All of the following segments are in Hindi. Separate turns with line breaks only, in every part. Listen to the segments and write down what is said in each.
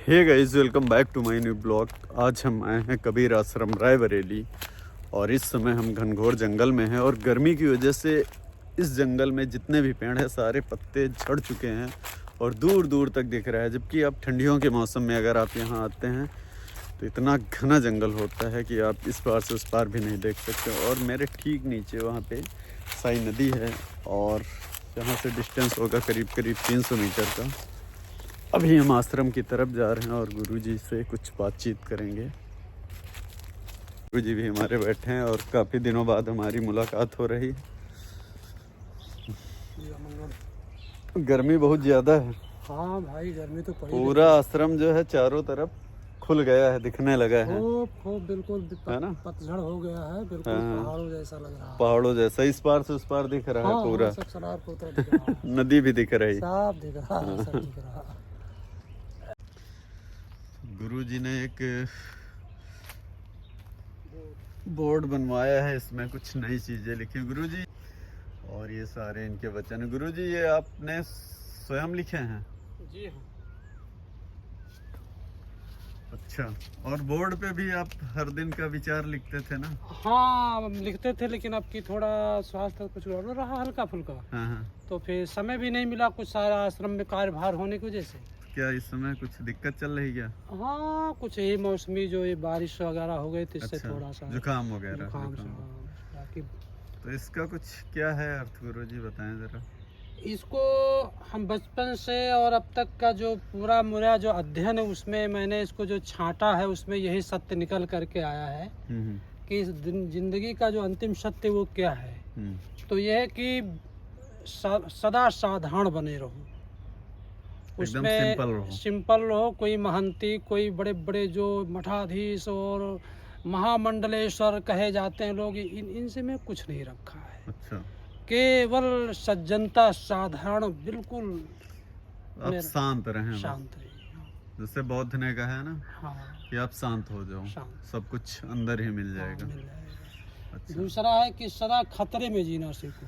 Hey guys, welcome back to my new blog. आज हम आए हैं कबीर आश्रम रायबरेली और इस समय हम घनघोर जंगल में हैं और गर्मी की वजह से इस जंगल में जितने भी पेड़ हैं सारे पत्ते झड़ चुके हैं और दूर दूर तक दिख रहा है। जबकि आप ठंडियों के मौसम में अगर आप यहाँ आते हैं तो इतना घना जंगल होता है कि आप इस पार से उस पार भी नहीं देख सकते। और मेरे ठीक नीचे वहाँ पे साई नदी है और यहाँ से डिस्टेंस होगा करीब करीब 300 मीटर का। अभी हम आश्रम की तरफ जा रहे हैं और गुरुजी से कुछ बातचीत करेंगे। गुरुजी भी हमारे बैठे हैं और काफ़ी दिनों बाद हमारी मुलाकात हो रही है। गर्मी बहुत ज़्यादा है।
हाँ भाई, गर्मी तो पड़ी।
पूरा आश्रम जो है चारों तरफ खुल गया है, दिखने लगा है।
खूब बिल्कुल
है ना,
पतझड़ हो गया है, बिल्कुल
हाँ।
पहाड़ों जैसा लग रहा है।
पहाड़ों जैसा इस पार से उस पार दिख रहा है। पूरा
सब सरार पुरता दिख रहा है।
नदी भी दिख रही,
सब दिख रहा है, सब दिख रहा है।
गुरुजी ने एक बोर्ड बनवाया है, इसमें कुछ नई चीजें लिखी गुरुजी। और ये सारे इनके वचन। गुरुजी ये आपने स्वयं लिखे हैं?
जी हाँ।
अच्छा, और बोर्ड पे भी आप हर दिन का विचार लिखते थे ना?
हाँ लिखते थे, लेकिन अब की थोड़ा स्वास्थ्य कुछ गड़बड़ रहा, हल्का फुल्का।
हाँ हाँ।
तो फिर समय भी नहीं मिला, कुछ सारा आश्रम में कार्यभार होने की वजह से।
क्या इस समय कुछ दिक्कत चल रही क्या?
हाँ, कुछ यही मौसमी जो ये बारिश वगैरह हो गई, तो इससे
अच्छा,
थोड़ा सा
जुकाम वगैरह।
जुकाम से, बाकी
तो इसका कुछ क्या है अर्थ गुरुजी, बताएं जरा।
इसको हम बचपन से और अब तक का जो पूरा मेरा जो अध्ययन है उसमें मैंने इसको जो छांटा है उसमें यही सत्य निकल करके आया है कि इस जिंदगी का जो अंतिम सत्य वो क्या है। तो यह है कि सदा साधारण बने रहो, उसमें सिंपल रहो। कोई महंती, कोई बड़े बड़े जो मठाधीश और महामंडलेश्वर कहे जाते हैं लोग, इनसे में कुछ नहीं रखा है।
अच्छा,
केवल सज्जनता, साधारण, बिल्कुल
आप शांत रहें,
शांत रहिए।
जैसे बौद्ध ने कहा है ना,
हाँ,
कि आप शांत हो जाओ, सब कुछ अंदर ही मिल जाएगा।
मिल जाएगा।
अच्छा।
दूसरा है कि सदा खतरे में जीना सीखो,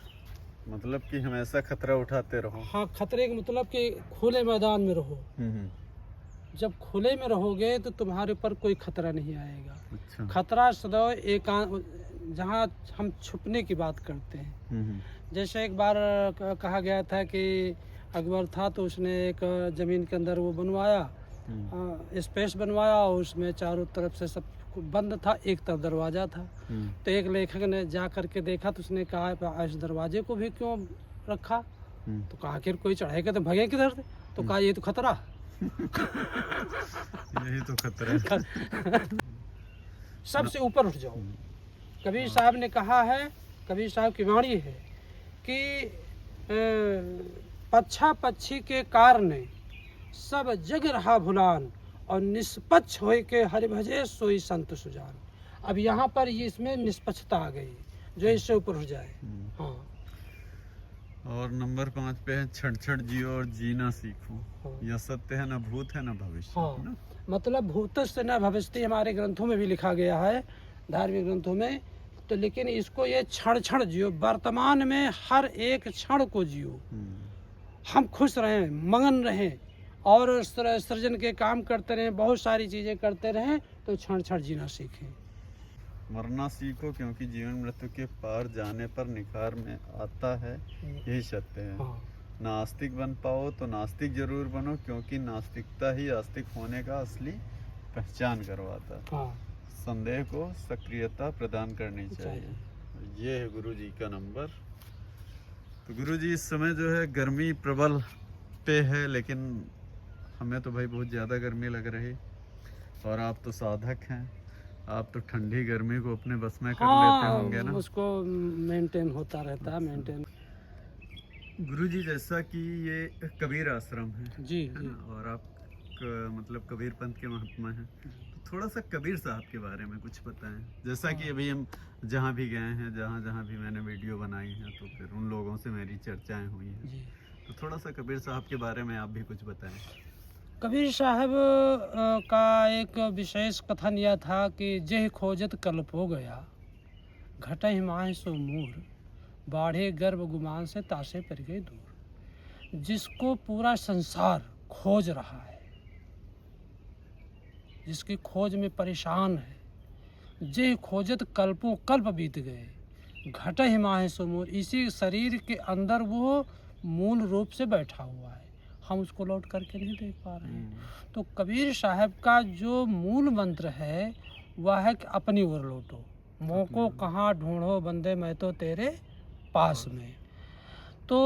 मतलब कि हमेशा खतरा उठाते रहो।
हाँ, खतरे का मतलब कि खुले मैदान में रहो। जब खुले में रहोगे तो तुम्हारे ऊपर कोई खतरा नहीं आएगा।
अच्छा।
खतरा सदैव एकांत, जहाँ हम छुपने की बात करते हैं। जैसे एक बार कहा गया था कि अकबर था तो उसने एक जमीन के अंदर वो बनवाया, स्पेस बनवाया और उसमें चारों तरफ से सब बंद था, एक तरफ दरवाजा था। तो एक लेखक ने जा करके देखा तो उसने कहा इस दरवाजे को भी क्यों रखा? तो कहा आखिर कोई चढ़ेगा तो भगे किधर से? तो कहा ये तो खतरा
यही तो खतरा है।
सबसे ऊपर उठ जाओ। कबीर साहब ने कहा है, कबीर साहब की वाणी है कि पच्छा पक्षी के कारण सब जग रहा भुलान और निष्पक्ष होए के हरि भजे सोई संत सुजान। अब यहाँ पर ये इसमें निष्पक्षता आ गई, जो इससे ऊपर हो जाए। हाँ।
और नंबर 5 पे है क्षण क्षण जियो और जीना सीखो। हाँ। यह सत्य है, न भूत है न भविष्य। हाँ।
मतलब भूत से न भविष्य हमारे ग्रंथों में भी लिखा गया है, धार्मिक ग्रंथों में। तो लेकिन इसको ये क्षण क्षण जियो, वर्तमान में हर एक क्षण को जियो। हम खुश रहें, मगन रहें और सृजन के काम करते रहें, बहुत सारी चीजें करते रहें, तो क्षण क्षण जीना सीखें।
मरना सीखो क्योंकि जीवन मृत्यु के पार जाने पर निखार में आता है, यही सत्य है। हाँ। नास्तिक बन पाओ तो नास्तिक जरूर बनो, क्योंकि नास्तिकता ही आस्तिक होने का असली पहचान करवाता है। हाँ। संदेह को सक्रियता प्रदान करनी चाहिए। ये है गुरु जी का नंबर। तो गुरु जी इस समय जो है गर्मी प्रबल पे है, लेकिन हमें तो भाई बहुत ज़्यादा गर्मी लग रही। और आप तो साधक हैं, आप तो ठंडी गर्मी को अपने बस में कर लेते होंगे ना? उसको
मेंटेन होता रहता है, मेंटेन।
गुरुजी जैसा कि ये कबीर आश्रम है
जी,
है ना, और आप मतलब कबीर पंथ के महात्मा हैं, तो थोड़ा सा कबीर साहब के बारे में कुछ बताएं। जैसा कि अभी हम जहाँ भी गए हैं, जहाँ भी मैंने वीडियो बनाई है, तो फिर उन लोगों से मेरी चर्चाएं हुई हैं। तो थोड़ा सा कबीर साहब के बारे में आप भी कुछ बताएं।
कबीर साहब का एक विशेष कथन यह था कि जेह खोजत कल्प हो गया, घटे माह सो मूर, बाढ़े गर्भ गुमान से तासे पर गए दूर। जिसको पूरा संसार खोज रहा है, जिसकी खोज में परेशान है, जे खोजत कल्पों कल्प बीत गए, घट हिमाहे सुमूल। इसी शरीर के अंदर वो मूल रूप से बैठा हुआ है, हम उसको लौट करके नहीं देख पा रहे हैं। तो कबीर साहब का जो मूल मंत्र है वह है कि अपनी ओर लौटो, मोह को कहाँ ढूंढो बंदे, मैं तो तेरे पास में। तो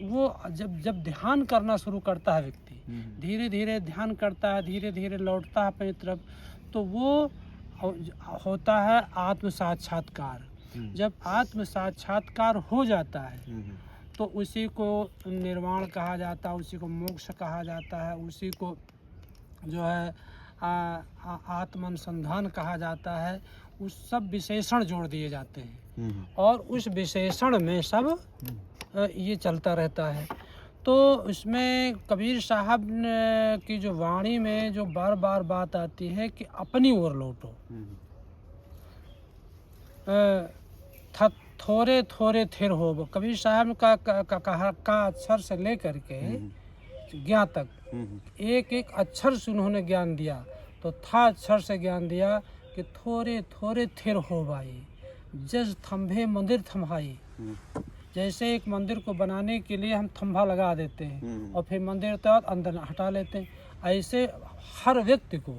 वो जब ध्यान करना शुरू करता है व्यक्ति, धीरे धीरे ध्यान करता है, धीरे धीरे लौटता है अपनी तरफ, तो वो होता है आत्म साक्षात्कार। जब आत्म साक्षात्कार हो जाता है तो उसी को निर्वाण कहा जाता है, उसी को मोक्ष कहा जाता है, उसी को जो है आत्मानुसंधान कहा जाता है। उस सब विशेषण जोड़ दिए जाते हैं और उस विशेषण में सब ये चलता रहता है। तो इसमें कबीर साहब की जो वाणी में जो बार बार बात आती है कि अपनी ओर लौटो, थोड़े थोड़े थिर हो। कबीर साहब का अक्षर से लेकर के ज्ञा तक एक एक अक्षर से उन्होंने ज्ञान दिया। तो था अक्षर से ज्ञान दिया कि थोड़े थोड़े थिर हो भाई, जस थंभे मंदिर थम्हाई। जैसे एक मंदिर को बनाने के लिए हम थंभा लगा देते हैं और फिर मंदिर तक अंदर हटा लेते हैं, ऐसे हर व्यक्ति को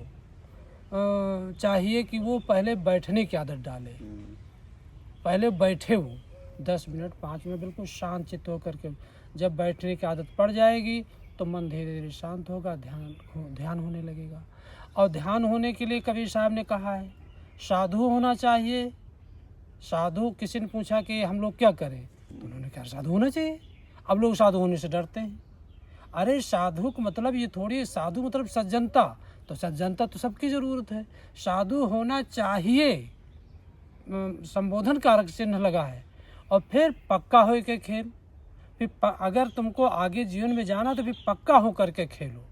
चाहिए कि वो पहले बैठने की आदत डाले। पहले बैठे वो 10 मिनट 5 मिनट बिल्कुल शांत चित्त होकर के। जब बैठने की आदत पड़ जाएगी तो मन धीरे धीरे शांत होगा, ध्यान होने लगेगा। और ध्यान होने के लिए कबीर साहब ने कहा है साधु होना चाहिए। साधु, किसी ने पूछा कि हम लोग क्या करें, तो उन्होंने कहा साधु होना चाहिए। अब लोग साधु होने से डरते हैं। अरे साधु का मतलब ये थोड़ी, साधु मतलब सज्जनता, तो सज्जनता तो सबकी ज़रूरत है। साधु होना चाहिए संबोधन कारक चिन्ह लगा है। और फिर पक्का हो के खेल, फिर अगर तुमको आगे जीवन में जाना तो फिर पक्का हो करके खेलो।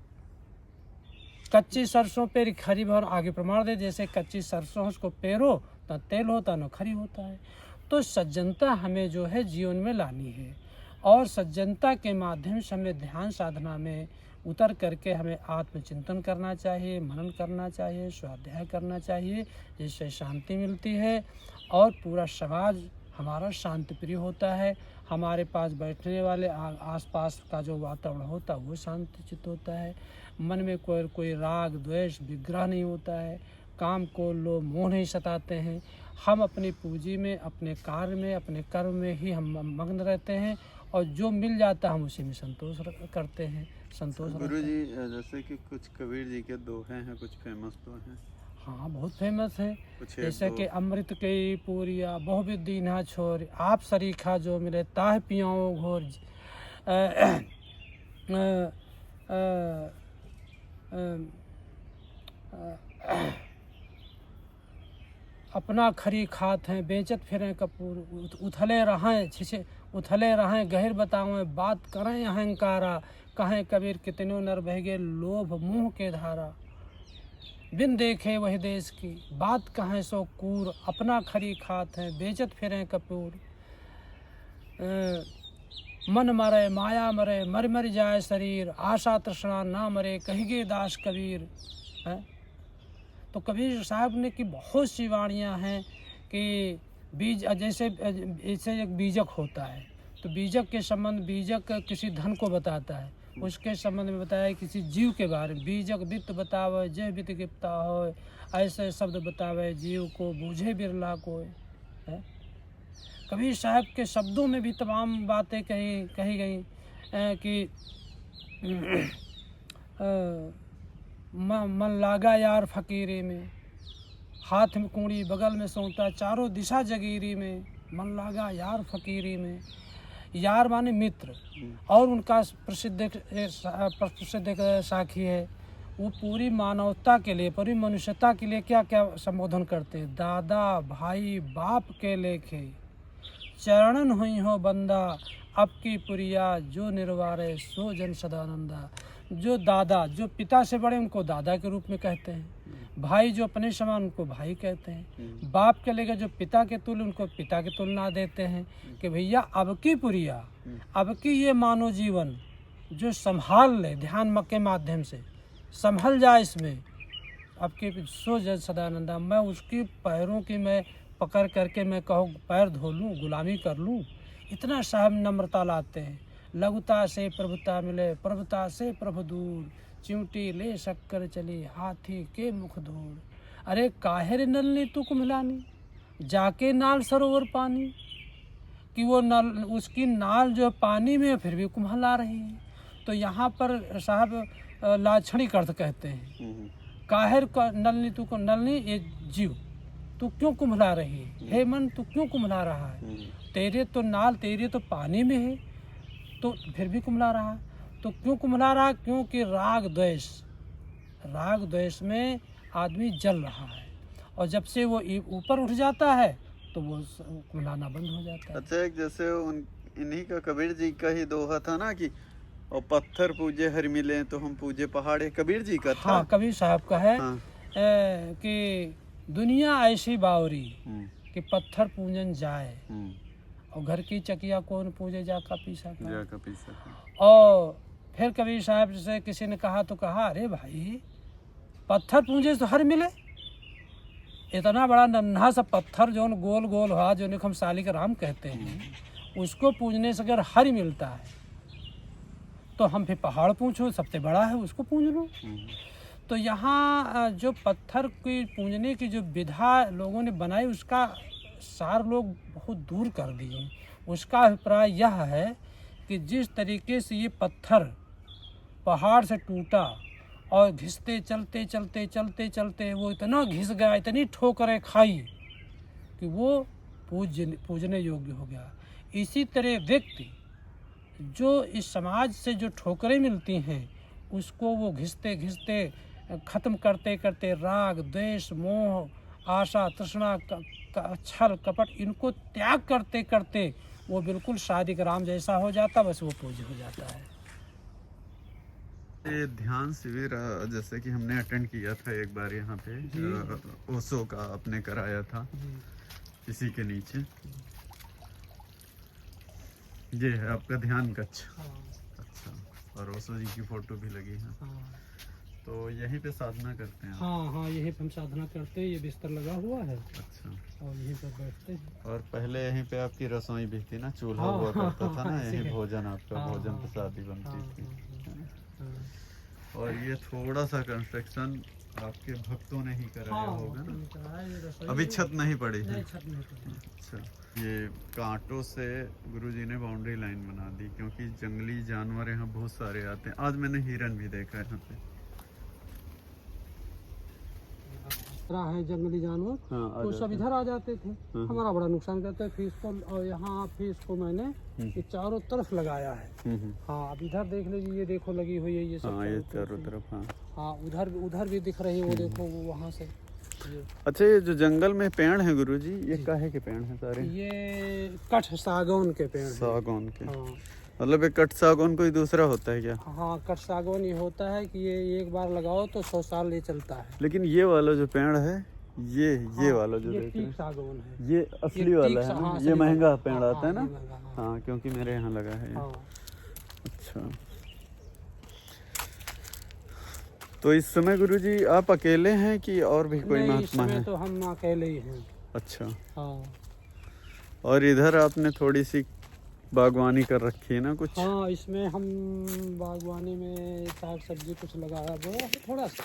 कच्ची सरसों पे खरी भर, आगे प्रमाण दे, जैसे कच्ची सरसों उसको पेरो तो तेल होता न खरी होता है। तो सज्जनता हमें जो है जीवन में लानी है और सज्जनता के माध्यम से हमें ध्यान साधना में उतर करके हमें आत्मचिंतन करना चाहिए, मनन करना चाहिए, स्वाध्याय करना चाहिए, जिससे शांति मिलती है और पूरा समाज हमारा शांति प्रिय होता है। हमारे पास बैठने वाले आसपास का जो वातावरण होता है वो शांति चित्त होता है। मन में कोई राग द्वेष विग्रह नहीं होता है, काम को लोभ मोह नहीं सताते हैं। हम अपनी पूंजी में, अपने कार्य में, अपने कर्म में ही हम मग्न रहते हैं और जो मिल जाता है हम उसी में संतोष करते हैं, संतोष।
गुरु जी, जैसे कि कुछ कबीर जी के दोहे हैं, कुछ फेमस तो हैं।
हाँ, बहुत फेमस है। जैसे कि अमृत के पूरिया बहुविध दीन्हा छोर, आप सरीखा जो मिले ताह पियाओ घोर। अपना खरी खात हैं बेचत फिरें कपूर, उथले रहें गहिर बतावें, बात करें अहंकारा, कहें कबीर कितनों नर बह गए लोभ मोह के धारा। बिन देखे वही देश की बात कहें सो कूर, अपना खरी खात हैं बेचत फिरें कपूर। मन मरे माया मरे, मर मर जाए शरीर, आशा तृष्णा ना मरे, कहिगे दास कबीर। है तो कबीर साहब ने की बहुत सी वाणियाँ हैं कि बीज, जैसे एक बीजक होता है तो बीजक के संबंध, बीजक किसी धन को बताता है, उसके संबंध में बताया किसी जीव के बारे में। बीजक वित्त बतावे जय वित्त गिप्ता हो, ऐसे शब्द बतावे जीव को बूझे बिरला को है। कबीर साहब के शब्दों में भी तमाम बातें कही गई कि मन लागा यार फकीरी में, हाथ में कूड़ी बगल में सोता, चारों दिशा जगीरी में, मन लागा यार फकीरी में। यार माने मित्र, और उनका प्रसिद्ध साखी है, वो पूरी मानवता के लिए, पूरी मनुष्यता के लिए क्या क्या संबोधन करते हैं। दादा भाई बाप के लेखे, चरणन हुई हो बंदा, अब की पुरिया जो निर्वारे सो जन सदानंदा। जो दादा, जो पिता से बड़े उनको दादा के रूप में कहते हैं, भाई जो अपने समान उनको भाई कहते हैं, बाप के लेकर जो पिता के तुल्य उनको पिता की तुलना देते हैं कि भैया अब की पुरिया, अब की ये मानव जीवन जो संभाल ले, ध्यान के माध्यम से संभल जाए, इसमें आपके सो जज सदानंदा, मैं उसके पैरों की मैं पकड़ करके मैं कहूँ पैर धो लूँ, गुलामी कर लूँ। इतना साहब नम्रता लाते हैं। लघुता से प्रभुता मिले, प्रभुता से प्रभु दूर, चिमटी ले शक्कर चली, हाथी के मुख धूर। अरे काहे रे नलनी तू कुम्हलानी, जाके नाल सरोवर पानी, कि वो नल उसकी नाल जो पानी में फिर भी कुम्हला रही है। तो यहाँ पर साहब लाक्षणिक अर्थ कहते हैं, काहिर का नलनी तू को, नलनी ये जीव तू क्यों कुम्हला रही है, हे मन तू क्यों कुम्हला रहा है, तेरे तो नाल तेरे तो पानी में है तो फिर भी कुम्हला रहा। तो क्यों कुम्हला रहा, क्योंकि राग द्वेष में आदमी जल रहा है, और जब से वो ऊपर उठ जाता है तो वो कुम्हलाना बंद हो जाता है।
अच्छा, एक जैसे इन्हीं का कबीर जी का ही दोहा था ना कि और पत्थर पूजे हर मिले तो हम पूजे पहाड़, कबीर जी का था।
हाँ, कबीर साहब का है।
हाँ।
कि दुनिया ऐसी बावरी कि पत्थर पूजन जाए, और घर की चकिया कौन पूजे जाका पीसा का। और फिर कबीर साहब से किसी ने कहा तो कहा, अरे भाई पत्थर पूजे तो हर मिले, इतना बड़ा नन्हा सा पत्थर जो गोल गोल हुआ, जो हम सालिक राम कहते हैं, उसको पूजने से अगर हर मिलता है तो हम फिर पहाड़ पूछो, सबसे बड़ा है उसको पूज लो। तो यहाँ जो पत्थर की पूजने की जो विधा लोगों ने बनाई, उसका सार लोग बहुत दूर कर दिए। उसका अभिप्राय यह है कि जिस तरीके से ये पत्थर पहाड़ से टूटा और घिसते चलते वो इतना घिस गया, इतनी ठोकरें खाई कि वो पूजने योग्य हो गया। इसी तरह व्यक्ति जो इस समाज से जो ठोकरें मिलती हैं, उसको वो घिसते ख़त्म करते राग द्वेष मोह आशा तृष्णा छल कपट, इनको त्याग करते वो बिल्कुल सादिक राम जैसा हो जाता, बस वो पूज्य हो जाता है।
ये ध्यान शिविर जैसे कि हमने अटेंड किया था एक बार यहाँ पे, ओशो का आपने कराया था इसी के नीचे। ये है आपका ध्यान कक्ष। अच्छा, और ओशो जी की फोटो भी लगी है। तो यहीं पे साधना करते हैं?
हाँ, यहीं पे हम साधना करते हैं। ये बिस्तर लगा हुआ है।
अच्छा,
और यहीं पर बैठते हैं।
और पहले यहीं पे आपकी रसोई भी थी ना, चूल्हा हुआ करता था ना, यहीं भोजन आपका भोजन प्रसादी बनती थी। और ये थोड़ा सा कंस्ट्रक्शन आपके भक्तों ने ही कराया होगा ना? अभी छत नहीं पड़ी है? अच्छा, ये कांटों से गुरुजी ने बाउंड्री लाइन बना दी, क्योंकि जंगली जानवर यहाँ बहुत सारे आते हैं। आज मैंने हिरन भी देखा है यहाँ पे।
है जंगली जानवर, तो सब इधर आ जाते थे, हमारा बड़ा नुकसान करते थे। फिर इसको, और यहाँ फिर इसको मैंने ये चारों तरफ लगाया है। हाँ, अब इधर देख लीजिए, ये देखो लगी हुई है ये सब।
ये चारों तरफ।
हाँ, उधर भी दिख रही है, वो देखो वो वहाँ से।
अच्छा, ये जो जंगल में पेड़ हैं गुरुजी, ये काहे के पेड़ हैं सारे?
ये कठ सागौन के पेड़।
सागौन के? मतलब एक कट सागौन कोई दूसरा होता है क्या? हाँ,
कट सागौन ये होता है कि ये एक बार लगाओ तो 100 साल ये चलता है।
लेकिन ये वाला जो पेड़ है, ये वाला जो
ये टीक सागौन है,
ये असली वाला है ना? ये महंगा पेड़ आता है ना? हाँ, क्योंकि मेरे यहाँ लगा है। अच्छा, तो इस समय गुरुजी आप अकेले हैं कि और भी कोई महात्मा है?
तो हम अकेले ही हैं।
अच्छा।
हाँ, और
इधर आपने थोड़ी सी बागवानी कर रखी है ना कुछ?
हाँ, इसमें हम बागवानी में साग सब्जी कुछ लगाया वो थोड़ा सा।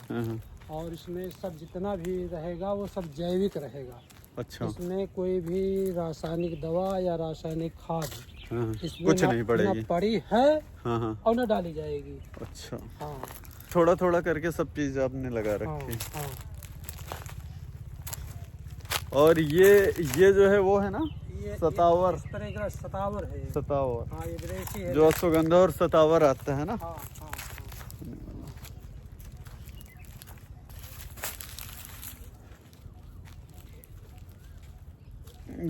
और इसमें सब जितना भी रहेगा वो सब जैविक रहेगा।
अच्छा,
इसमें कोई भी रासायनिक दवा या रासायनिक खाद इसमें
कुछ नहीं पड़ेगी?
पड़ी है।
हाँ,
और न डाली जाएगी।
अच्छा।
हाँ,
थोड़ा करके सब चीज आपने लगा रखी।
हाँ।
और ये जो है वो है ना, सतावर?
इस तरह का सतावर है।
सतावर,
हाँ, ये विदेशी है।
जो अश्वगंधा और सतावर आता है ना?
हाँ।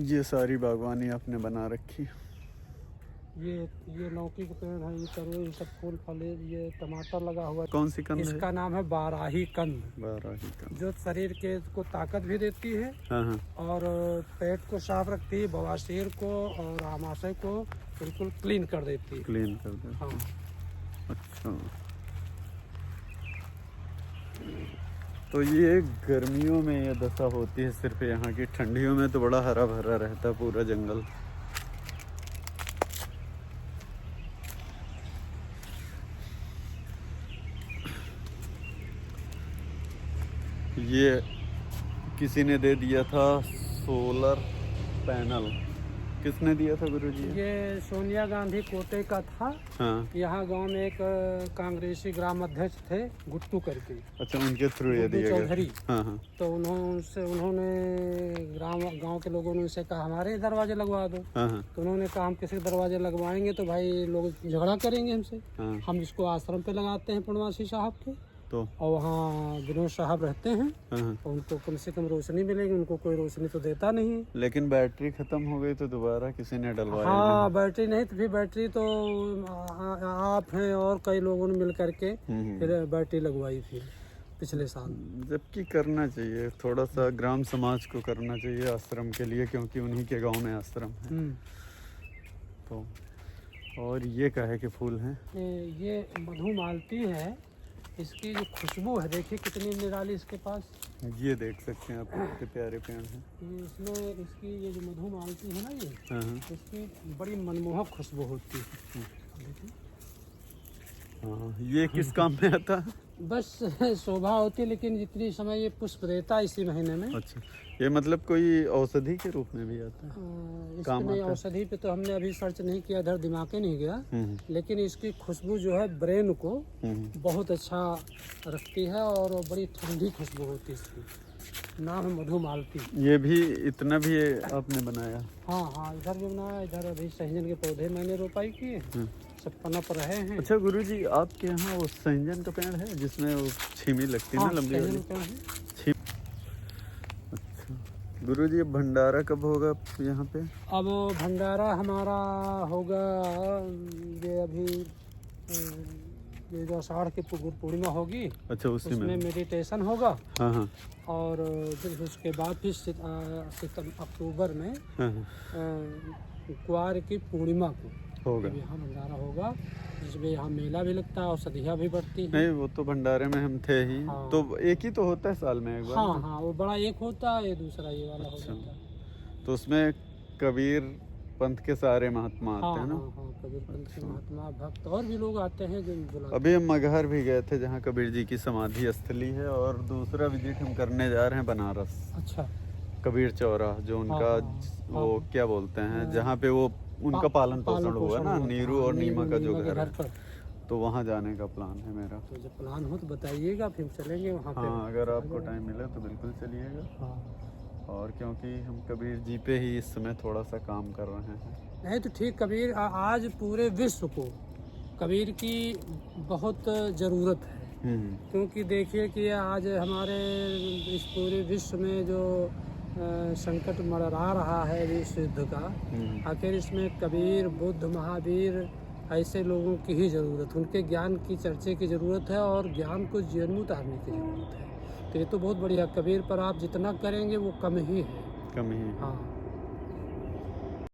ये सारी बागवानी आपने बना रखी।
ये लौकी के पेड़ है, ये तरवे, ये सब फूल फले, ये टमाटर लगा हुआ है।
कौन सी कंद है?
इसका नाम है बाराही कंद।
बाराही कंद,
जो शरीर के को ताकत भी देती है।
हाँ।
और पेट को साफ रखती है, बवासीर को और आमाशय को बिल्कुल क्लीन कर देती है।
क्लीन कर देती है।
हाँ।
अच्छा, तो ये गर्मियों में ये दशा होती है सिर्फ यहाँ की, ठंडियों में तो बड़ा हरा भरा रहता है पूरा जंगल। ये किसी ने दे दिया था सोलर पैनल, किसने दिया था गुरुजी?
ये सोनिया गांधी कोटे का था।
हाँ।
यहाँ गांव में एक कांग्रेसी ग्राम अध्यक्ष थे गुट्टू करके।
अच्छा, उनके थ्रू ये दिया गया।
चौधरी।
हाँ हाँ।
तो उन्होंने गांव के लोगों ने उनसे कहा हमारे दरवाजे लगवा दो।
हाँ हाँ।
तो उन्होंने कहा हम किसी के दरवाजे लगवाएंगे तो भाई लोग झगड़ा करेंगे हमसे।
हाँ।
हम इसको आश्रम पे लगाते हैं पूर्णवासी साहब के,
तो
और वहाँ विनोद साहब रहते हैं।
हाँ।
और उनको कम से कम रोशनी मिलेगी, उनको कोई रोशनी तो देता नहीं है।
लेकिन बैटरी खत्म हो गई तो दोबारा किसी ने डलवाया
हाँ, बैटरी नहीं तो फिर बैटरी तो आप हैं और कई लोगों ने मिल करके
नहीं।
फिर बैटरी लगवाई फिर पिछले साल।
जबकि करना चाहिए, थोड़ा सा ग्राम समाज को करना चाहिए आश्रम के लिए, क्योंकि उन्हीं के गांव में आश्रम है। तो और ये काहे के फूल हैं?
ये मधुमालती है, इसकी जो खुशबू है देखिए कितनी निराली इसके पास।
ये देख सकते हैं आप, कितने प्यारे पेड़ हैं।
ये इसमें इसकी ये जो मधुमालती है ना, ये
हाँ हाँ।
इसकी बड़ी मनमोहक खुशबू होती है। देखिए।
हाँ, ये किस काम में आता है?
बस शोभा होती है, लेकिन जितनी समय ये पुष्प देता है इसी महीने में।
अच्छा, ये मतलब कोई औषधि के रूप में भी आता है? काम
इसमें
आता है।
औषधि पे तो हमने अभी सर्च नहीं किया, इधर दिमाग में नहीं गया। लेकिन इसकी खुशबू जो है ब्रेन को बहुत अच्छा रखती है और बड़ी ठंडी खुशबू होती है इसकी। नाम है मधुमालती।
ये भी इतना भी आपने बनाया?
हाँ हाँ, इधर भी बनाया। इधर अभी सहजन के पौधे मैंने रोपाई किए, सब पनप रहे हैं।
अच्छा गुरुजी, आपके यहाँ वो सहजन का पेड़ है जिसमें वो छीमी लगती है ना, लंबी वाली? अच्छा गुरुजी, अब भंडारा कब होगा यहाँ पे?
अब भंडारा हमारा होगा ये अभी ये जो आषाढ़ की पूर्णिमा होगी। अच्छा, उसमें मेडिटेशन होगा।
हाँ हाँ।
और फिर उसके बाद फिर अक्टूबर में कुआर की पूर्णिमा को होगा, यहाँ भंडारा होगा, जिसमें यहाँ मेला भी लगता है, औषधियाँ भी बढ़ती हैं।
नहीं, वो तो भंडारे में हम थे ही। हाँ। तो एक ही तो होता है साल में एक बार?
हाँ हाँ, वो बड़ा एक होता है, ये दूसरा ये वाला हो जाता है।
तो उसमें कबीर पंथ के सारे महात्मा आते हैं ना?
हाँ, कबीर पंथ के महात्मा भक्त और भी लोग आते हैं जो बुलाते हैं।
अभी हम मगहर भी गए थे जहाँ कबीर जी की समाधि स्थली है, और दूसरा विजिट हम करने जा रहे हैं बनारस। अच्छा। कबीर चौराहा, जो उनका वो क्या बोलते हैं, जहाँ पे वो उनका पालन पोषण हुआ ना, नीरू और नीमा का जो घर है, तो वहाँ जाने का प्लान है मेरा। तो जब प्लान हो तो बताइएगा, फिर चलेंगे वहाँ पे। हाँ, अगर आपको टाइम मिले तो बिल्कुल चलिएगा। हाँ। और क्योंकि हम कबीर जी पे ही इस समय थोड़ा सा काम कर रहे हैं।
नहीं तो ठीक, कबीर आज पूरे विश्व को कबीर की बहुत ज़रूरत है। क्योंकि देखिए कि आज हमारे इस पूरे विश्व में जो संकट मंडरा रहा है विश्व युद्ध का, आखिर इसमें कबीर, बुद्ध, महावीर ऐसे लोगों की ही ज़रूरत, उनके ज्ञान की चर्चे की ज़रूरत है और ज्ञान को जीवन में उतारने की ज़रूरत है। तो ये तो बहुत बढ़िया, कबीर पर आप जितना करेंगे वो कम ही है।
कम ही।
हाँ।